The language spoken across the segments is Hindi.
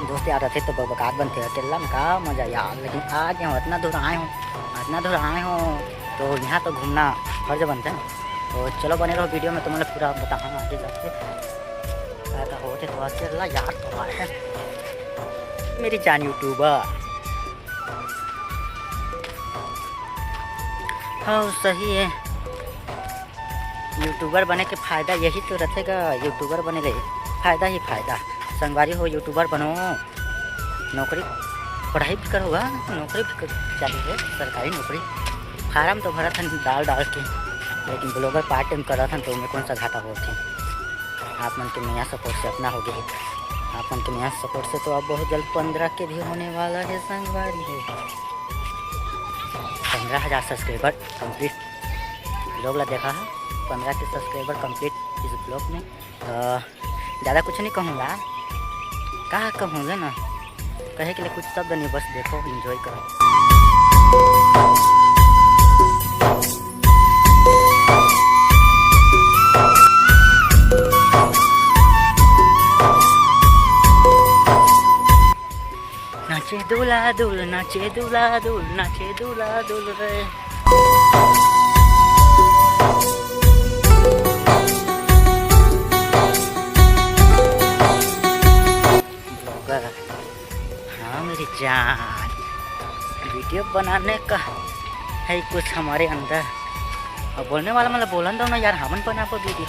दोस्त यार रहते तो बकात बनते, अकेला में का मजा यार। लेकिन आज यहाँ इतना दूर आए हूँ तो यहाँ तो घूमना फर्ज बनता है। तो चलो बने रहो वीडियो में, तो मतलब पूरा बताऊँ आगे जाके क्या होते। तो अकेला यार तो है मेरी जान यूट्यूबर। हाँ सही है, यूट्यूबर बने के फ़ायदा यही तो रहेगा। यूट्यूबर बने रहे फ़ायदा ही फ़ायदा। संगवारी हो यूट्यूबर बनो, नौकरी पढ़ाई भी करोगा, नौकरी भी चालू है, सरकारी नौकरी। फार्म तो भरा था डाल के, लेकिन ब्लॉगर पार्ट टाइम कर रहा था तो मैं कौन सा घाटा हो थे। आप मन के नया सपोर्ट से अपना हो गए, आप मन के नया सपोर्ट से तो अब बहुत जल्द 15 के भी होने वाला है संगवारी है। 15,000 सब्सक्राइबर कंप्लीट ब्लॉग ला देखा है, 15 के सब्सक्राइबर कंप्लीट इस ब्लॉग में। तो ज़्यादा कुछ नहीं कहूँगा, कहा कहूँगा ना, कहे के लिए कुछ शब्द नहीं, बस देखो एंजॉय करो। नाचे दूल्हा दूल, नाचे दूल्हा दूल, नाचे दूल्हा दूल रे। हाँ मेरी जान, वीडियो बनाने का है कुछ हमारे अंदर। और बोलने वाला मतलब बोलन दो ना यार, हमन बनाबो वीडियो,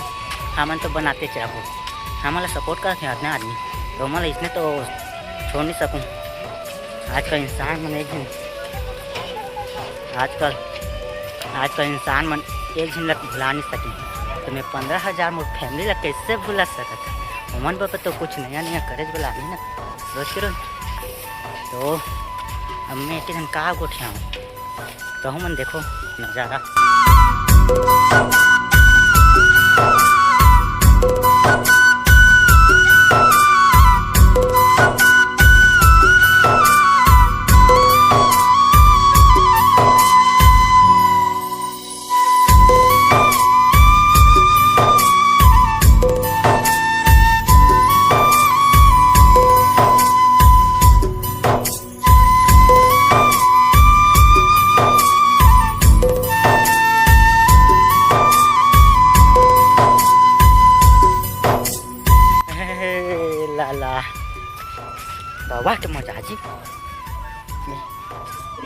हमन तो बनाते चाहो, हमारा सपोर्ट करते हैं इतने आदमी, तो मतलब इसने तो छोड़ नहीं सकूँ। आजकल इंसान मन एक दिन, आजकल इंसान मन एक दिन लग भुला नहीं सके। तो मैं 15,000 मोर फैमिली लग कैसे भुला सकता। उमन बाबा तो कुछ नया करेज बोला नहीं ना रोज के रोज। तो अब मैं एक दिन कहाँ उठा हूँ, तो हम मन देखो नज़ारा। लाला बाबा के मजा जी,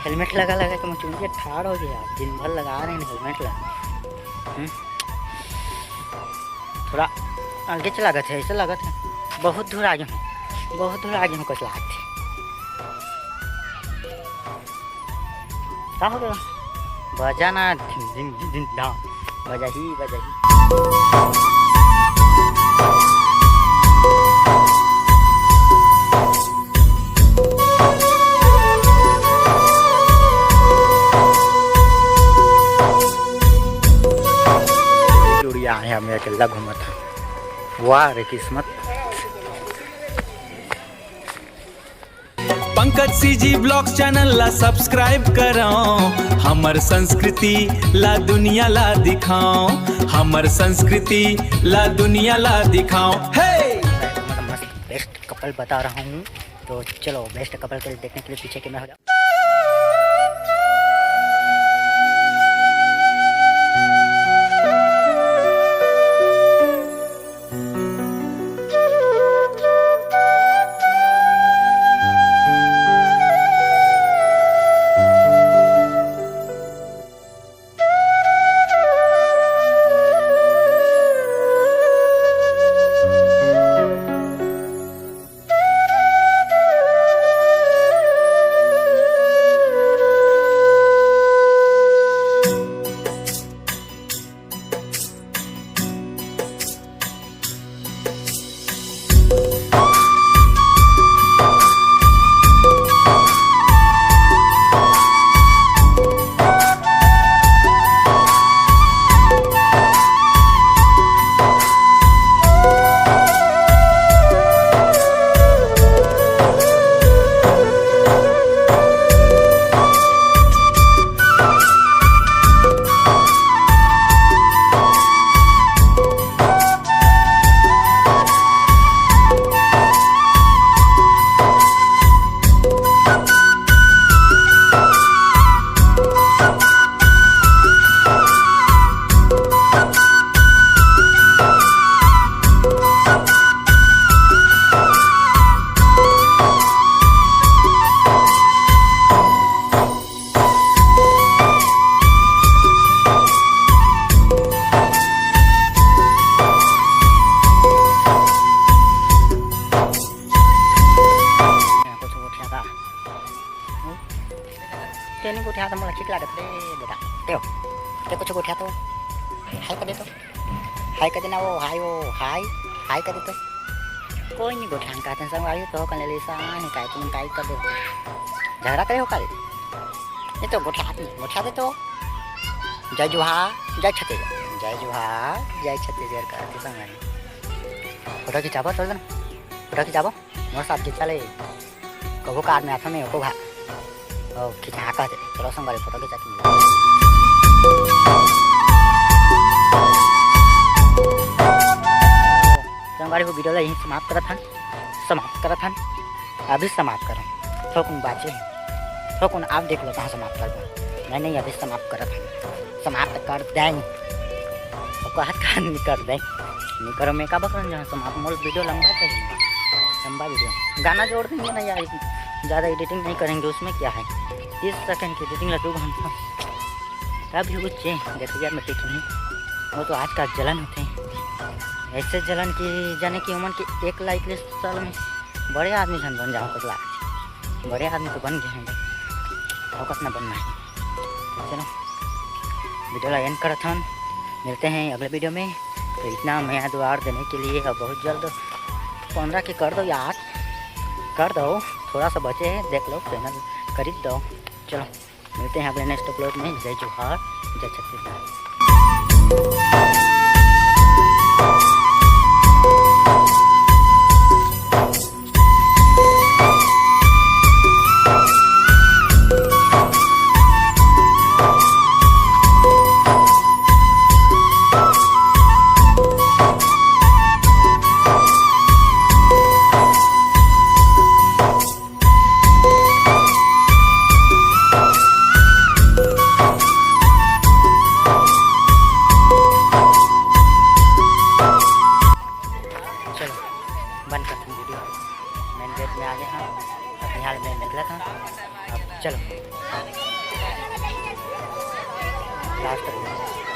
हेलमेट लगा के मैं चुनिए ठाड़ हो गया। दिन भर लगा रहे हैं हेलमेट लगा। थोड़ा आगे चला गए थे, ऐसे लगा था बहुत दूर आगे हूँ कुछ लागत थे। क्या हो गया बजाना दिन बजा ही यहाँ मेरा अकेला घूमा था। वाह रे किस्मत। पंकज सीजी ब्लॉग चैनल ला सब्सक्राइब करो, हमर संस्कृति ला दुनिया ला दिखाओ, हमर संस्कृति ला दुनिया ला दिखाओ। हे मस्त बेस्ट कपल बता रहा हूँ, तो चलो बेस्ट कपल के देखने के लिए पीछे कैमरा हो जाओ। तेनी गोठिया तो मोला ठीक लागत रे बेटा तेओ ते कुछ गोठिया तो हाय कर दे तो हाय कर देना वो हाय कर दे तो कोई नहीं गोठिया का टेंशन संगवारी तो कल ले सा नहीं काय कर दे झगड़ा करे हो कल ये तो गोठिया दे तो जय जोहार जय छत्तीसगढ़ का संगवारी फोटो खिंचाबो तो फोटो खिंचाबो मोर साथ खिंचा ले कबो कार में आता में को भा ओ खिंचा का चलो संगवारी फोटो खिंचा के संगवारी वो वीडियो यहीं समाप्त करत हन अभी समाप्त करम थोकुन बाचे थोकुन आप देख लो कहाँ समाप्त कर नहीं अभी समाप्त कर दें कर दें नहीं करो मैं का बकरन जहाँ समाप्त मोल वीडियो लंबा वीडियो गाना जोड़ देंगे ना यार ज़्यादा एडिटिंग नहीं करेंगे उसमें क्या है 30 सेकंड की एडिटिंग लगा 2 घंटा तब भी कुछ देखो यार मिट्टी की नहीं वो तो आज का जलन होते हैं ऐसे जलन की जाने की उम्र की 1 लाख साल में बड़े आदमी जन बन जाओ कतला बड़े आदमी तो बन गए हैं और कितना बनना है चलो वीडियो ला एंड करत हन मिलते हैं अगले वीडियो में तो इतना मैं द्वार देने के लिए अब बहुत जल्द 15 के कर दो यार कर दो थोड़ा सा बचे हैं देख लो चैनल खरीद दो चलो मिलते हैं अगले नेक्स्ट अपलोड में जय जोहार जय छत्तीसगढ़। बंद करते हैं वीडियो मेन गेट में आ गए हैं अब यहाँ में निकला था अब चलो लास्ट